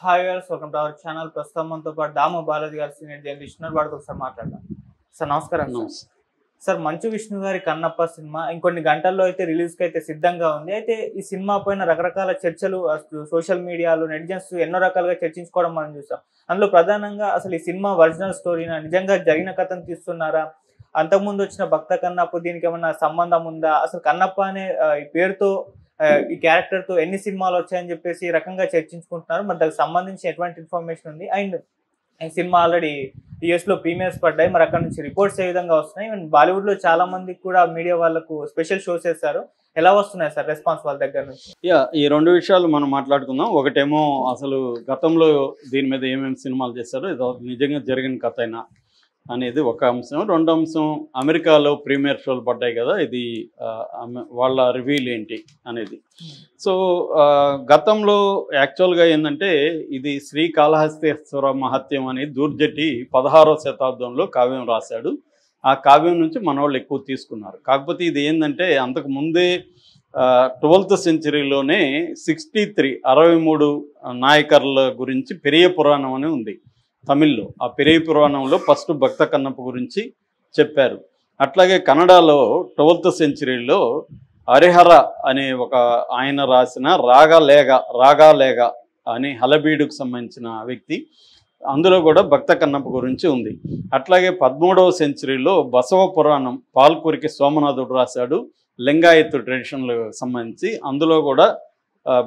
Hi గారు, welcome to our channel. ప్రస్తుతం మనతో పాటు దాము బాలాజీ గారు సీనియర్ జర్నలిస్ట్ ఉన్నారు. వాడికి ఒకసారి మాట్లాడదాం. సార్ నమస్కారం. సార్ మంచు విష్ణు గారి కన్నప్ప సినిమా ఇంకొన్ని గంటల్లో అయితే రిలీజ్కి అయితే సిద్ధంగా ఉంది. అయితే ఈ సినిమా పైన రకరకాల చర్చలు సోషల్ మీడియాలో నెటిజన్స్ ఎన్నో రకాలుగా చర్చించుకోవడం మనం చూసాం. అందులో ప్రధానంగా అసలు ఈ సినిమా ఒరిజినల్ స్టోరీనా, నిజంగా జరిగిన కథను తీస్తున్నారా, అంతకుముందు వచ్చిన భక్త కన్నప్ప దీనికి ఏమన్నా సంబంధం ఉందా, అసలు కన్నప్ప అనే ఈ పేరుతో ఈ క్యారెక్టర్ తో ఎన్ని సినిమాలు వచ్చాయని చెప్పేసి ఈ రకంగా చర్చించుకుంటున్నారు. మరి దానికి సంబంధించి ఎటువంటి ఇన్ఫర్మేషన్ ఉంది? అండ్ ఈ సినిమా ఆల్రెడీ యూఎస్ లో ప్రీమియర్స్ పడ్డాయి. మరి అక్కడ నుంచి రిపోర్ట్స్ ఏ విధంగా వస్తున్నాయి? అండ్ బాలీవుడ్ లో చాలా మందికి కూడా మీడియా వాళ్ళకు స్పెషల్ షోస్ చేస్తారు. ఎలా వస్తున్నాయి సార్ రెస్పాన్స్ వాళ్ళ దగ్గర నుంచి? ఈ రెండు విషయాలు మనం మాట్లాడుకుందాం. ఒకటేమో అసలు గతంలో దీని మీద ఏమేమి సినిమాలు చేశారో ఇది నిజంగా జరిగిన కథ అయినా అనేది ఒక అంశం. రెండో అంశం, అమెరికాలో ప్రీమియర్ షోలు పడ్డాయి కదా, ఇది వాళ్ళ రివీల్ ఏంటి అనేది. సో గతంలో యాక్చువల్గా ఏంటంటే ఇది శ్రీకాళహస్తీశ్వర మహత్యం అని దూర్జటి 16వ శతాబ్దంలో కావ్యం రాశాడు. ఆ కావ్యం నుంచి మనవాళ్ళు ఎక్కువ తీసుకున్నారు. కాకపోతే ఇది ఏంటంటే అంతకు ముందే 12th సెంచరీలోనే 63 నాయకర్ల గురించి పెరియ పురాణం అని ఉంది తమిళ్లో. ఆ పెరియ పురాణంలో ఫస్ట్ భక్త కన్నప్ప గురించి చెప్పారు. అట్లాగే కన్నడలో 12th సెంచరీలో హరిహర అనే ఒక ఆయన రాసిన రాగాలేగ అని హలబీడుకు సంబంధించిన వ్యక్తి, అందులో కూడా భక్త కన్నప్ప గురించి ఉంది. అట్లాగే 13వ సెంచరీలో బసవ పురాణం పాల్కురికి సోమనాథుడు రాశాడు, లింగాయత్ ట్రెడిషన్లకు సంబంధించి, అందులో కూడా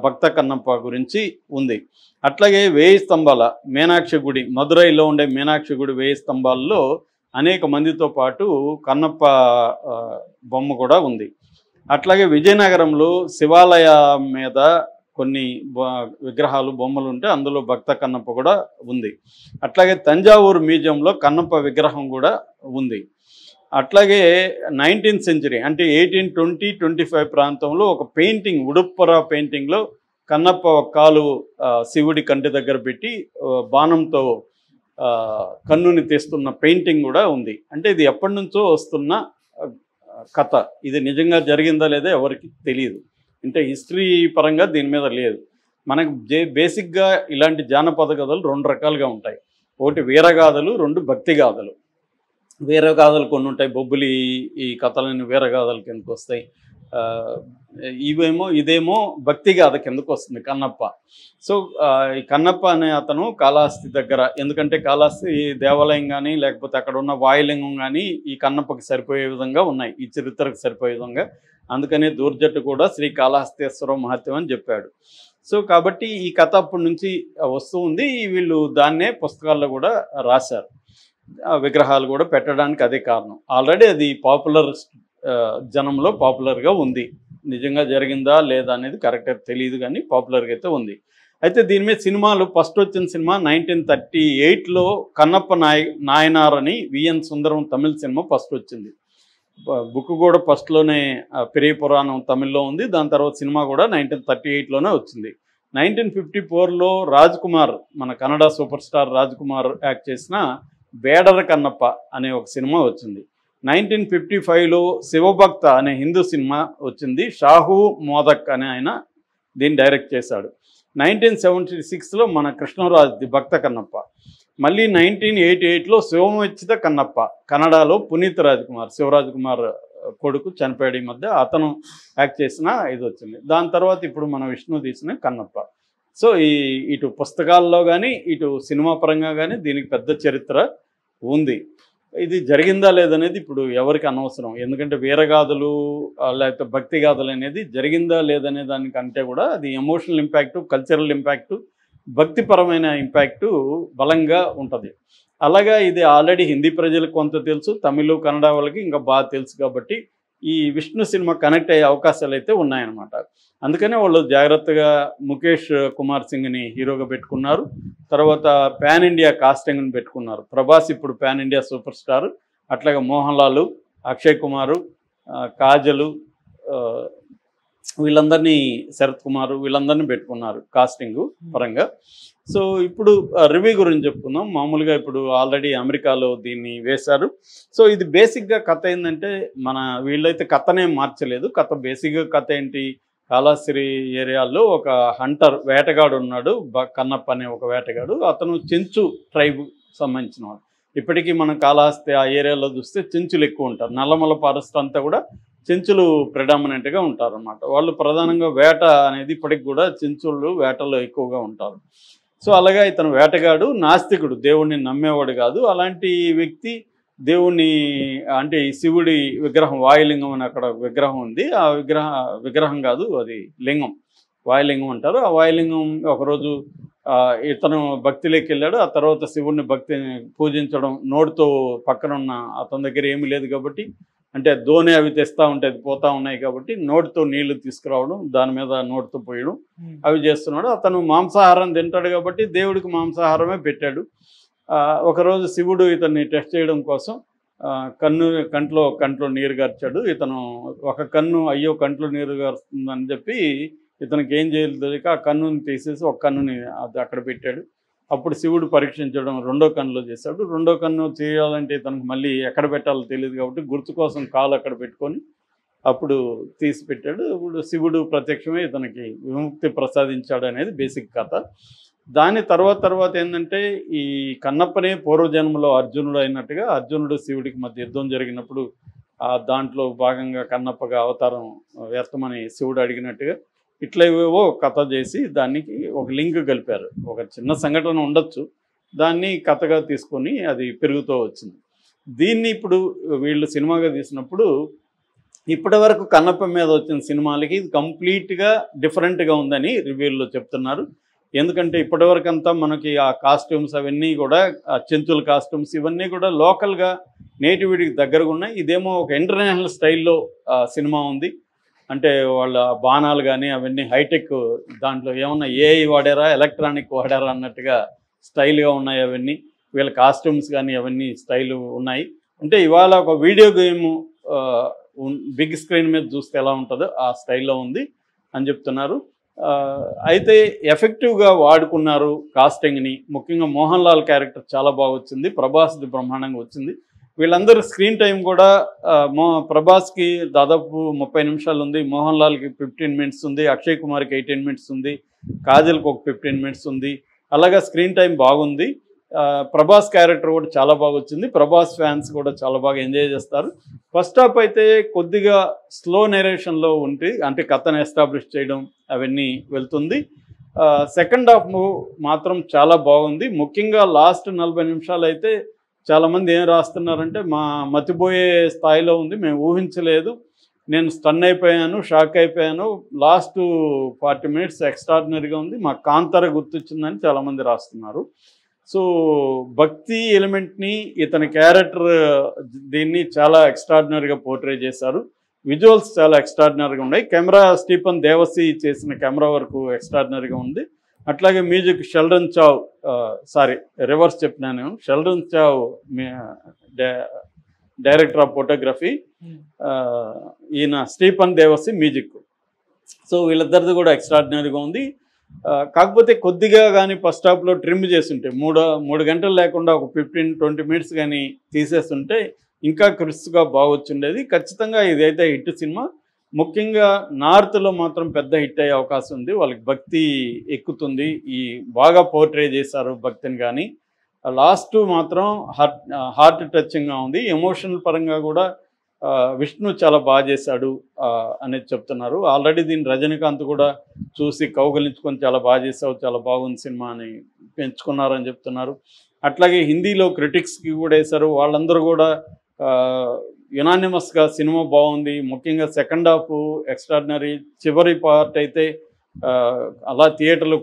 భక్త కన్నప్ప గురించి ఉంది. అట్లాగే 1000 స్తంభాల మీనాక్షి గుడి, మదురైలో ఉండే మీనాక్షి గుడి 1000 స్తంభాల్లో అనేక మందితో పాటు కన్నప్ప బొమ్మ కూడా ఉంది. అట్లాగే విజయనగరంలో శివాలయ మీద కొన్ని విగ్రహాలు బొమ్మలు ఉంటే అందులో భక్త కన్నప్ప కూడా ఉంది. అట్లాగే తంజావూరు మ్యూజియంలో కన్నప్ప విగ్రహం కూడా ఉంది. అట్లాగే 19th సెంచరీ అంటే 1820-25 ప్రాంతంలో ఒక పెయింటింగ్, ఉడుప్పర పెయింటింగ్లో కన్నప్ప ఒక కాలు శివుడి కంటి దగ్గర పెట్టి బాణంతో కన్నుని తీస్తున్న పెయింటింగ్ కూడా ఉంది. అంటే ఇది ఎప్పటి నుంచో వస్తున్న కథ. ఇది నిజంగా జరిగిందా లేదా ఎవరికి తెలియదు. అంటే హిస్టరీ పరంగా దీని మీద లేదు. మనకు బేసిక్గా ఇలాంటి జానపద కథలు 2 రకాలుగా ఉంటాయి. ఒకటి వీరగాథలు, 2 భక్తి గాథలు. వీరగాథలు కొన్ని ఉంటాయి, బొబ్బులి ఈ కథలన్నీ వీరగాథల కిందకు వస్తాయి. ఇదేమో భక్తి గాథ కిందకు వస్తుంది కన్నప్ప. సో ఈ కన్నప్ప అనే అతను కాళహస్తి దగ్గర, ఎందుకంటే కాళహస్తి దేవాలయం కానీ లేకపోతే అక్కడ ఉన్న వాయులింగం కానీ ఈ కన్నప్పకి సరిపోయే విధంగా ఉన్నాయి, ఈ చరిత్రకు సరిపోయే విధంగా. అందుకనే దూర్జట్టు కూడా శ్రీకాళహస్తీశ్వర మహత్యం అని చెప్పాడు. సో కాబట్టి ఈ కథ అప్పటి నుంచి వస్తూ ఉంది. వీళ్ళు దాన్నే పుస్తకాల్లో కూడా రాశారు. విగ్రహాలు కూడా పెట్టడానికి అదే కారణం. ఆల్రెడీ అది పాపులర్, జనంలో పాపులర్గా ఉంది. నిజంగా జరిగిందా లేదా అనేది కరెక్ట్గా తెలియదు కానీ పాపులర్గా అయితే ఉంది. అయితే దీని మీద సినిమాలు ఫస్ట్ వచ్చిన సినిమా 1938లో కన్నప్ప నాయనార్ అని విఎన్ సుందరం తమిళ సినిమా ఫస్ట్ వచ్చింది. బుక్ కూడా ఫస్ట్లోనే పెరియ పురాణం తమిళ్లో ఉంది. దాని తర్వాత సినిమా కూడా 1938లోనే వచ్చింది. 1954లో రాజ్ కుమార్, మన Kannada super star Raj Kumar act చేసిన బేడర కన్నప్ప అనే ఒక సినిమా వచ్చింది. 1955లో శివభక్త అనే హిందూ సినిమా వచ్చింది. షాహు మోదక్ అనే ఆయన దీన్ని డైరెక్ట్ చేశాడు. 1976లో మన కృష్ణరాజ్ది భక్త కన్నప్ప. మళ్ళీ 1988లో శివమచ్చిత కన్నప్ప, కన్నడలో పునీత్ రాజ్కుమార్, శివరాజ్ కుమార్ కొడుకు చనిపోయాడు ఈ మధ్య, అతను యాక్ట్ చేసిన ఇది వచ్చింది. దాని తర్వాత ఇప్పుడు మన విష్ణు తీసిన కన్నప్ప. సో ఇటు పుస్తకాల్లో కానీ ఇటు సినిమా పరంగా కానీ దీనికి పెద్ద చరిత్ర ఉంది. ఇది జరిగిందా లేదనేది ఇప్పుడు ఎవరికి అనవసరం. ఎందుకంటే వీరగాథలు లేకపోతే భక్తి గాథలు అనేది జరిగిందా లేదనే దానికంటే కూడా అది ఎమోషనల్ ఇంపాక్టు, కల్చరల్ ఇంపాక్టు, భక్తిపరమైన ఇంపాక్టు బలంగా ఉంటుంది. అలాగా ఇది ఆల్రెడీ హిందీ ప్రజలకు కొంత తెలుసు, తమిళ కన్నడ వాళ్ళకి ఇంకా బాగా తెలుసు. కాబట్టి ఈ విష్ణు సినిమా కనెక్ట్ అయ్యే అవకాశాలు అయితే ఉన్నాయన్నమాట. అందుకనే వాళ్ళు జాగ్రత్తగా ముఖేష్ కుమార్ సింగ్ని హీరోగా పెట్టుకున్నారు. తర్వాత పాన్ ఇండియా కాస్టింగ్ని పెట్టుకున్నారు. ప్రభాస్ ఇప్పుడు పాన్ ఇండియా సూపర్ స్టార్. అట్లాగే మోహన్ లాల్, అక్షయ్ కుమారు, కాజలు, వీళ్ళందరినీ, శరత్ కుమార్, వీళ్ళందరినీ పెట్టుకున్నారు కాస్టింగ్ పరంగా. సో ఇప్పుడు రివ్యూ గురించి చెప్పుకుందాం. మామూలుగా ఇప్పుడు ఆల్రెడీ అమెరికాలో దీన్ని వేశారు. సో ఇది బేసిక్గా కథ ఏంటంటే, వీళ్ళైతే కథనే మార్చలేదు. కథ బేసిక్గా కథ ఏంటి, కాళహస్తి ఏరియాలో ఒక హంటర్ వేటగాడు ఉన్నాడు, కన్నప్ప అనే ఒక వేటగాడు. అతను చెంచు ట్రైబ్ సంబంధించిన వాడు. ఇప్పటికీ మనం కాళహస్తి ఆ ఏరియాలో చూస్తే చెంచులు ఎక్కువ ఉంటారు. నల్లమల ఫారెస్ట్ అంతా కూడా చెంచులు ప్రిడామినెంట్గా ఉంటారు అన్నమాట. వాళ్ళు ప్రధానంగా వేట అనేది ఇప్పటికి కూడా చెంచులు వేటలో ఎక్కువగా ఉంటారు. సో అలాగా ఇతను వేటగాడు, నాస్తికుడు, దేవుణ్ణి నమ్మేవాడు కాదు. అలాంటి వ్యక్తి దేవుణ్ణి అంటే ఈ శివుడి విగ్రహం, వాయులింగం అని అక్కడ విగ్రహం ఉంది. ఆ విగ్రహం కాదు, అది లింగం, వాయులింగం అంటారు. ఆ వాయులింగం ఒకరోజు ఇతను భక్తిలోకి వెళ్ళాడు. ఆ తర్వాత శివుడిని భక్తిని పూజించడం, నోటితో పక్కన ఉన్న అతని దగ్గర ఏమీ లేదు కాబట్టి, అంటే దోణి అవి తెస్తూ ఉంటే అది పోతూ ఉన్నాయి కాబట్టి నోటితో నీళ్లు తీసుకురావడం, దాని మీద నోటితో పోయడం అవి చేస్తున్నాడు. అతను మాంసాహారం తింటాడు కాబట్టి దేవుడికి మాంసాహారమే పెట్టాడు. ఒకరోజు శివుడు ఇతన్ని టెస్ట్ చేయడం కోసం కంట్లో నీరు గార్చాడు. ఇతను ఒక కన్ను అయ్యో కంట్లో నీరు గారుస్తుందని చెప్పి ఇతనికి ఏం చేయాలి తెలియక ఆ కన్నుని తీసేసి ఒక కన్నుని అది అక్కడ పెట్టాడు. అప్పుడు శివుడు పరీక్షించడం రెండో కన్నులో చేశాడు. రెండో కన్ను చేయాలంటే ఇతనికి మళ్ళీ ఎక్కడ పెట్టాలో తెలియదు కాబట్టి గుర్తు కోసం కాలు అక్కడ పెట్టుకొని అప్పుడు తీసి పెట్టాడు. ఇప్పుడు శివుడు ప్రత్యక్షమే ఇతనికి విముక్తి ప్రసాదించాడు అనేది బేసిక్ కథ. దాని తర్వాత ఏంటంటే ఈ కన్నప్పనే పూర్వజన్మలో అర్జునుడు అయినట్టుగా అర్జునుడు శివుడికి మధ్య యుద్ధం జరిగినప్పుడు దాంట్లో భాగంగా కన్నప్పగా అవతారం వ్యర్థమని శివుడు అడిగినట్టుగా ఇట్లా ఏవేవో కథ చేసి దానికి ఒక లింక్ కలిపారు. ఒక చిన్న సంఘటన ఉండొచ్చు, దాన్ని కథగా తీసుకొని అది పెరుగుతూ వచ్చింది. దీన్ని ఇప్పుడు వీళ్ళు సినిమాగా తీసినప్పుడు ఇప్పటి వరకు కన్నప్ప మీద వచ్చిన సినిమాలకి ఇది కంప్లీట్గా డిఫరెంట్గా ఉందని రివ్యూల్లో చెప్తున్నారు. ఎందుకంటే ఇప్పటివరకు అంతా మనకి ఆ కాస్ట్యూమ్స్ అవన్నీ కూడా చెంచుల కాస్ట్యూమ్స్ ఇవన్నీ కూడా లోకల్గా నేటివిటీకి దగ్గరగా ఉన్నాయి. ఇదేమో ఒక ఇంటర్నేషనల్ స్టైల్లో సినిమా ఉంది. అంటే వాళ్ళ బాణాలు కానీ అవన్నీ హైటెక్, దాంట్లో ఏమన్నా ఏఐ వాడారా ఎలక్ట్రానిక్ వాడారా అన్నట్టుగా స్టైల్గా ఉన్నాయి. అవన్నీ వీళ్ళ కాస్ట్యూమ్స్ కానీ అవన్నీ స్టైల్ ఉన్నాయి. అంటే ఇవాళ ఒక వీడియో గేమ్ బిగ్ స్క్రీన్ మీద చూస్తే ఎలా ఉంటుందో ఆ స్టైల్లో ఉంది అని చెప్తున్నారు. అయితే ఎఫెక్టివ్గా వాడుకున్నారు కాస్టింగ్ని. ముఖ్యంగా మోహన్ లాల్ క్యారెక్టర్ చాలా బాగా వచ్చింది, ప్రభాస్ది బ్రహ్మాండంగా వచ్చింది. వీళ్ళందరూ స్క్రీన్ టైం కూడా ప్రభాస్కి దాదాపు 30 నిమిషాలు ఉంది, మోహన్ లాల్కి 15 మినిట్స్ ఉంది, అక్షయ్ కుమార్కి 18 మినిట్స్ ఉంది, కాజల్కి ఒక 15 మినిట్స్ ఉంది. అలాగా స్క్రీన్ టైం బాగుంది. ప్రభాస్ క్యారెక్టర్ కూడా చాలా బాగా వచ్చింది. ప్రభాస్ ఫ్యాన్స్ కూడా చాలా బాగా ఎంజాయ్ చేస్తారు. ఫస్ట్ హాఫ్ అయితే కొద్దిగా స్లో నెరేషన్లో ఉంటే, అంటే కథను ఎస్టాబ్లిష్ చేయడం అవన్నీ వెళ్తుంది. సెకండ్ హాఫ్ మాత్రం చాలా బాగుంది. ముఖ్యంగా లాస్ట్ 40 నిమిషాలు అయితే చాలామంది ఏం రాస్తున్నారంటే మా మతిపోయే స్థాయిలో ఉంది, మేము ఊహించలేదు, నేను స్టన్ అయిపోయాను, షాక్ అయిపోయాను, లాస్ట్ 40 మినిట్స్ ఎక్స్ట్రాడినరీగా ఉంది, మా కాంతార గుర్తొచ్చిందని చాలామంది రాస్తున్నారు. సో భక్తి ఎలిమెంట్ని ఇతని క్యారెక్టర్ దీన్ని చాలా ఎక్స్ట్రాడినరీగా పోర్ట్రే చేశారు. విజువల్స్ చాలా ఎక్స్ట్రాడినరీగా ఉన్నాయి. కెమెరా స్టీఫన్ దేవసి చేసిన కెమెరా వరకు ఎక్స్ట్రాడినరీగా ఉంది. అట్లాగే మ్యూజిక్ షెల్డన్ చావ్, రివర్స్ చెప్పినాను, Sheldon Chau director of photography, ఈయన స్టీఫన్ దేవసి మ్యూజిక్. సో వీళ్ళిద్దరిది కూడా ఎక్స్ట్రాడినరీగా ఉంది. కాకపోతే కొద్దిగా కానీ ఫస్ట్ హాఫ్లో ట్రిమ్ చేస్తుంటే 3 గంటలు లేకుండా ఒక 15-20 మినిట్స్ కానీ తీసేస్తుంటే ఇంకా క్రిస్ప్గా బాగొచ్చుండేది. ఖచ్చితంగా ఇదైతే హిట్ సినిమా. ముఖ్యంగా నార్త్లో మాత్రం పెద్ద హిట్ అయ్యే అవకాశం ఉంది. వాళ్ళకి భక్తి ఎక్కుతుంది, ఈ బాగా పోర్ట్రే చేశారు భక్తిని. కానీ లాస్ట్ మాత్రం హార్ట్ టచింగ్గా ఉంది. ఎమోషనల్ పరంగా కూడా విష్ణు చాలా బాగా చేశాడు అనేది చెప్తున్నారు. ఆల్రెడీ దీన్ని రజనీకాంత్ కూడా చూసి కౌగలించుకొని చాలా బాగా చేసావు, చాలా బాగుంది సినిమా అని పెంచుకున్నారని చెప్తున్నారు. అట్లాగే హిందీలో క్రిటిక్స్కి కూడా వేశారు. వాళ్ళందరూ కూడా యునానిమస్గా సినిమా బాగుంది. ముఖ్యంగా సెకండ్ హాఫ్ ఎక్స్ట్రాడినరీ, చివరి పార్ట్ అయితే అలా థియేటర్లో